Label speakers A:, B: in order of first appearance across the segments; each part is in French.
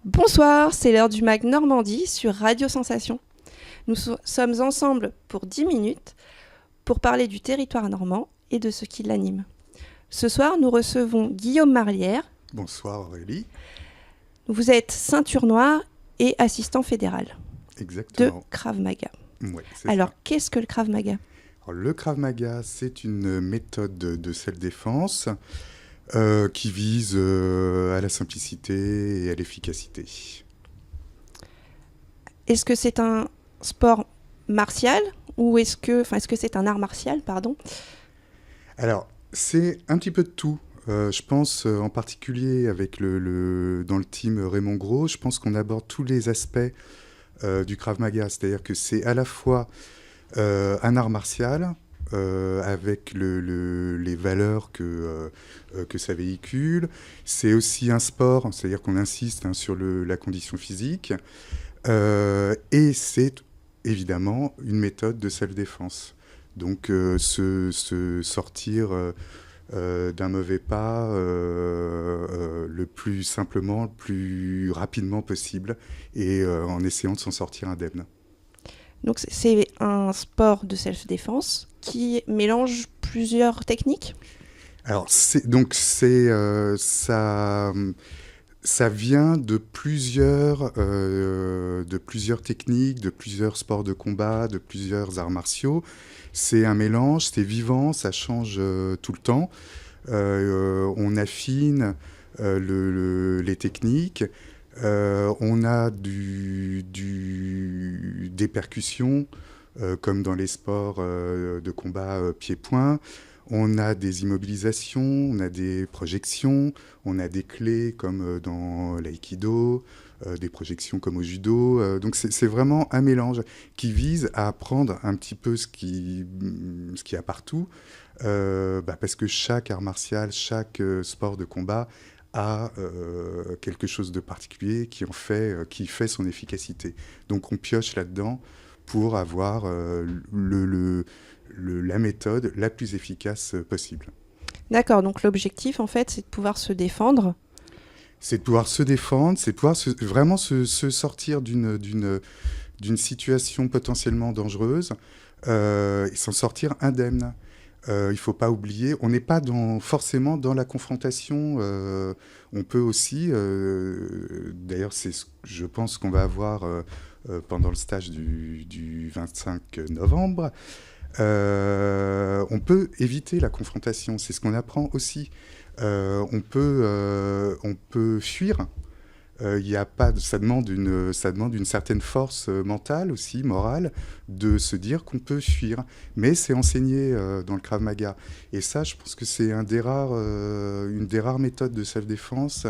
A: Bonsoir, c'est l'heure du MAC Normandie sur Radio Sensation. Sommes ensemble pour 10 minutes pour parler du territoire normand et de ce qui l'anime. Ce soir, nous recevons Guillaume Marlière.
B: Bonsoir Aurélie.
A: Vous êtes ceinture noire et assistant fédéral.
B: Exactement.
A: De Krav Maga.
B: Ouais,
A: Alors,
B: ça.
A: qu'est-ce que le Krav Maga ?
B: Alors, le Krav Maga, c'est une méthode de self-défense qui vise à la simplicité et à l'efficacité.
A: Est-ce que c'est un sport martial ou est-ce que c'est un art martial, pardon ?
B: Alors, c'est un petit peu de tout. Je pense en particulier avec dans le team Raymond Gros, je pense qu'on aborde tous les aspects du Krav Maga. C'est-à-dire que c'est à la fois un art martial avec les valeurs que ça véhicule. C'est aussi un sport, c'est-à-dire qu'on insiste sur la condition physique. Et c'est évidemment une méthode de self-défense. Donc se sortir d'un mauvais pas le plus simplement, le plus rapidement possible et en essayant de s'en sortir indemne.
A: Donc c'est un sport de self-défense qui mélange plusieurs techniques ?
B: Alors ça vient de plusieurs techniques, de plusieurs sports de combat, de plusieurs arts martiaux. C'est un mélange, c'est vivant, ça change tout le temps. On affine les techniques. On a des percussions, comme dans les sports de combat pied-point. On a des immobilisations, on a des projections, on a des clés comme dans l'aïkido, des projections comme au judo. Donc c'est vraiment un mélange qui vise à apprendre un petit peu ce qu'il y a partout, parce que chaque art martial, chaque sport de combat a quelque chose de particulier qui fait son efficacité. Donc on pioche là-dedans pour avoir la méthode la plus efficace possible.
A: D'accord, donc l'objectif en fait c'est de pouvoir se défendre.
B: C'est de pouvoir se défendre, c'est de pouvoir vraiment se sortir d'une situation potentiellement dangereuse et s'en sortir indemne. Il ne faut pas oublier, on n'est pas forcément dans la confrontation. On peut aussi, d'ailleurs je pense qu'on va avoir pendant le stage du 25 novembre, on peut éviter la confrontation. C'est ce qu'on apprend aussi. On peut fuir. Ça demande une certaine force mentale aussi, morale, de se dire qu'on peut fuir. Mais c'est enseigné dans le Krav Maga. Et ça, je pense que c'est une des rares méthodes de self-défense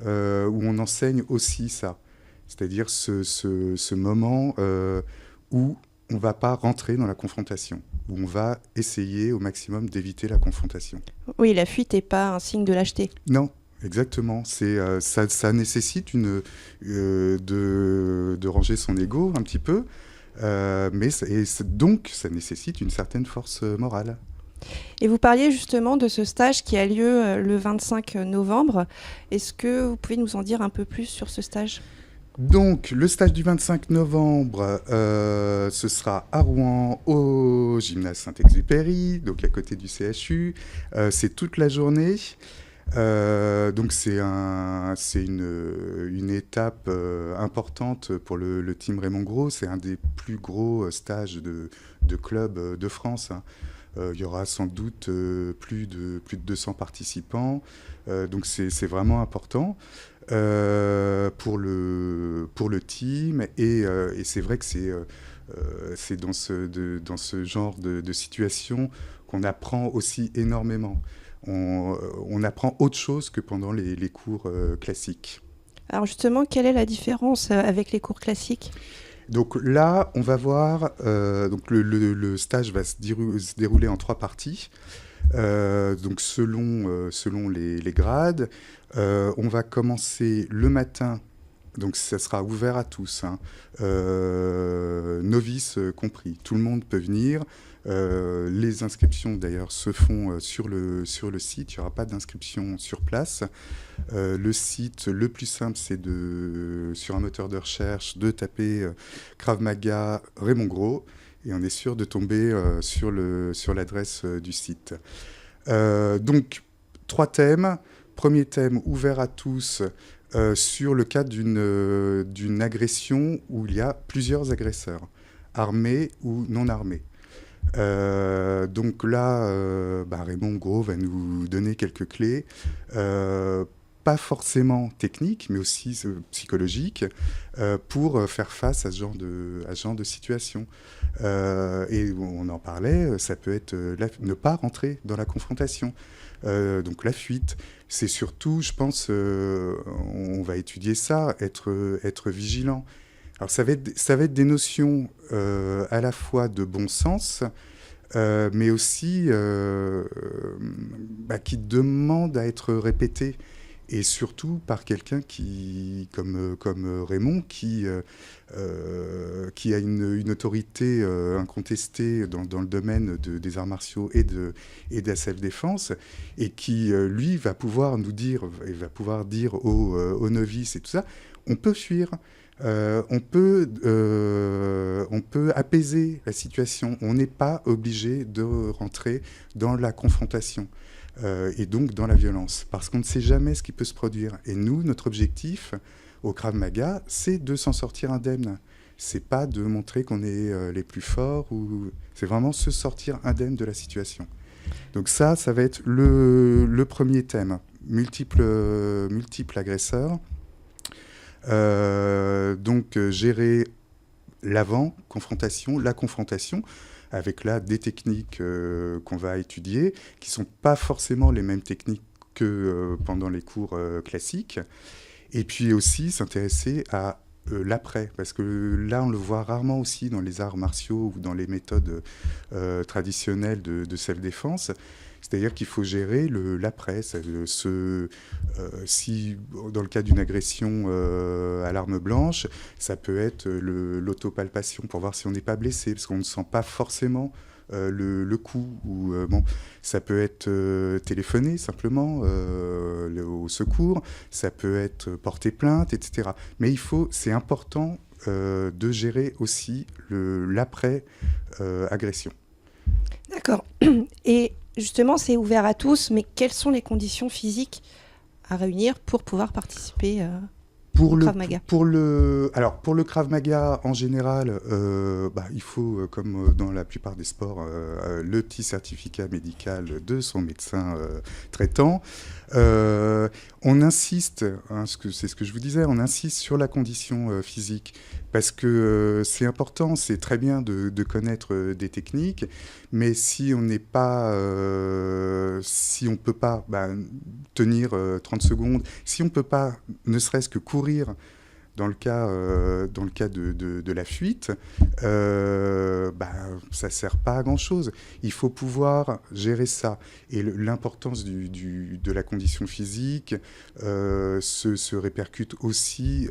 B: où on enseigne aussi ça. C'est-à-dire ce moment où on ne va pas rentrer dans la confrontation, où on va essayer au maximum d'éviter la confrontation.
A: Oui, la fuite n'est pas un signe de lâcheté.
B: Non. Exactement, ça nécessite de ranger son ego un petit peu, donc ça nécessite une certaine force morale.
A: Et vous parliez justement de ce stage qui a lieu le 25 novembre. Est-ce que vous pouvez nous en dire un peu plus sur ce stage ?
B: Donc, le stage du 25 novembre, ce sera à Rouen, au gymnase Saint-Exupéry, donc à côté du CHU. C'est toute la journée. Donc c'est une étape importante pour le team Raymond Gros. C'est un des plus gros stages de club de France. Il y aura sans doute plus de 200 participants. Donc c'est vraiment important pour le team. Et c'est vrai que c'est dans ce genre de situation qu'on apprend aussi énormément. On apprend autre chose que pendant les cours classiques.
A: Alors justement, quelle est la différence avec les cours classiques ?
B: Donc là, on va voir, donc le stage va se dérouler en 3 parties. Donc selon les grades, on va commencer le matin. Donc ça sera ouvert à tous, novices compris. Tout le monde peut venir. Les inscriptions, d'ailleurs, se font sur le site. Il n'y aura pas d'inscription sur place. Le site, le plus simple, c'est sur un moteur de recherche, de taper Krav Maga Raymond Gros. Et on est sûr de tomber sur l'adresse du site. Donc, 3 thèmes. Premier thème, ouvert à tous, sur le cas d'une agression où il y a plusieurs agresseurs, armés ou non armés. Donc là, Raymond Gros va nous donner quelques clés, pas forcément techniques, mais aussi psychologiques, pour faire face à ce genre de situation. Et on en parlait, ça peut être ne pas rentrer dans la confrontation. Donc la fuite, c'est surtout, je pense, on va étudier ça, être vigilant. Alors ça va être des notions à la fois de bon sens, mais aussi qui demandent à être répétées, et surtout par quelqu'un comme Raymond, qui a une autorité incontestée dans le domaine des arts martiaux et de la self-défense, et qui, lui, va pouvoir nous dire, et va pouvoir dire aux novices et tout ça, on peut fuir. On peut apaiser la situation. On n'est pas obligé de rentrer dans la confrontation et donc dans la violence, parce qu'on ne sait jamais ce qui peut se produire. Et nous, notre objectif au Krav Maga, c'est de s'en sortir indemne. C'est pas de montrer qu'on est les plus forts, c'est vraiment se sortir indemne de la situation. Donc ça va être le premier thème, multiples agresseurs. Donc gérer l'avant-confrontation, la confrontation, avec là des techniques qu'on va étudier, qui ne sont pas forcément les mêmes techniques que pendant les cours classiques. Et puis aussi s'intéresser à l'après, parce que là on le voit rarement aussi dans les arts martiaux ou dans les méthodes traditionnelles de self-défense. C'est-à-dire qu'il faut gérer l'après. Si, dans le cas d'une agression à l'arme blanche, ça peut être l'autopalpation pour voir si on n'est pas blessé, parce qu'on ne sent pas forcément le coup. Ça peut être téléphoner simplement au secours, ça peut être porter plainte, etc. Mais c'est important de gérer aussi l'après-agression.
A: D'accord. Et justement, c'est ouvert à tous, mais quelles sont les conditions physiques à réunir pour pouvoir participer au Krav Maga ?
B: Pour le Krav Maga, en général, il faut, comme dans la plupart des sports, le petit certificat médical de son médecin traitant. On insiste, c'est ce que je vous disais, on insiste sur la condition physique, parce que c'est important, c'est très bien de connaître des techniques, mais si on peut pas tenir 30 secondes, si on peut pas ne serait-ce que courir dans le cas de la fuite, ça sert pas à grand-chose. Il faut pouvoir gérer ça. Et l'importance de la condition physique se répercute aussi,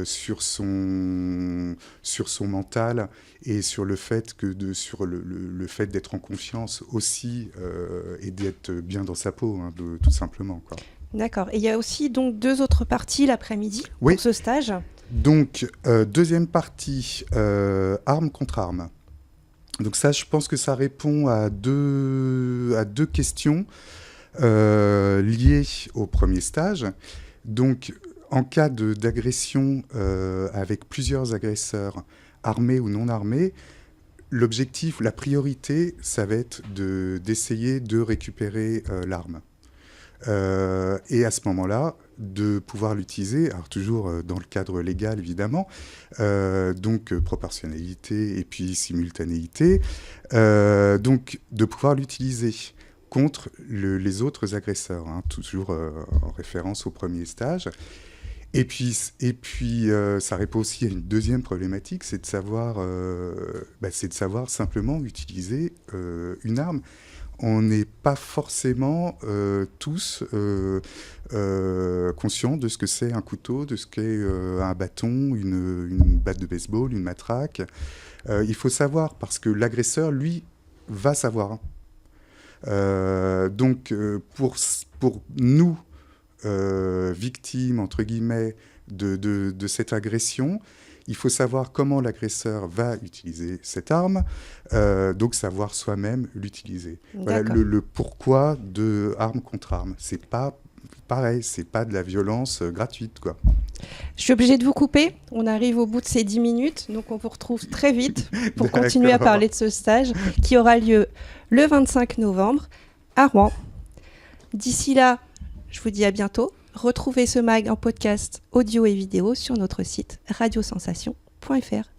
B: sur son mental, et sur le fait le fait d'être en confiance aussi, et d'être bien dans sa peau, tout simplement, quoi.
A: D'accord. Et il y a aussi donc 2 autres parties l'après-midi pour ce stage.
B: Donc, deuxième partie, arme contre arme. Donc ça, je pense que ça répond à deux questions liées au premier stage. Donc, en cas d'agression avec plusieurs agresseurs, armés ou non armés, l'objectif, la priorité, ça va être d'essayer de récupérer l'arme. Et à ce moment-là, de pouvoir l'utiliser, alors toujours dans le cadre légal évidemment, donc proportionnalité et puis simultanéité, donc de pouvoir l'utiliser contre les autres agresseurs, toujours en référence au premier stage. Et puis, ça répond aussi à une deuxième problématique, c'est de savoir simplement utiliser une arme. On n'est pas forcément tous conscients de ce que c'est un couteau, de ce qu'est un bâton, une batte de baseball, une matraque. Il faut savoir, parce que l'agresseur, lui, va savoir. Donc, pour nous, victimes, entre guillemets, de cette agression, il faut savoir comment l'agresseur va utiliser cette arme, donc savoir soi-même l'utiliser. Voilà le pourquoi de arme contre arme. C'est pas pareil, c'est pas de la violence gratuite, quoi.
A: Je suis obligée de vous couper. On arrive au bout de ces 10 minutes, donc on vous retrouve très vite pour continuer à parler de ce stage qui aura lieu le 25 novembre à Rouen. D'ici là, je vous dis à bientôt. Retrouvez ce mag en podcast audio et vidéo sur notre site radiosensation.fr.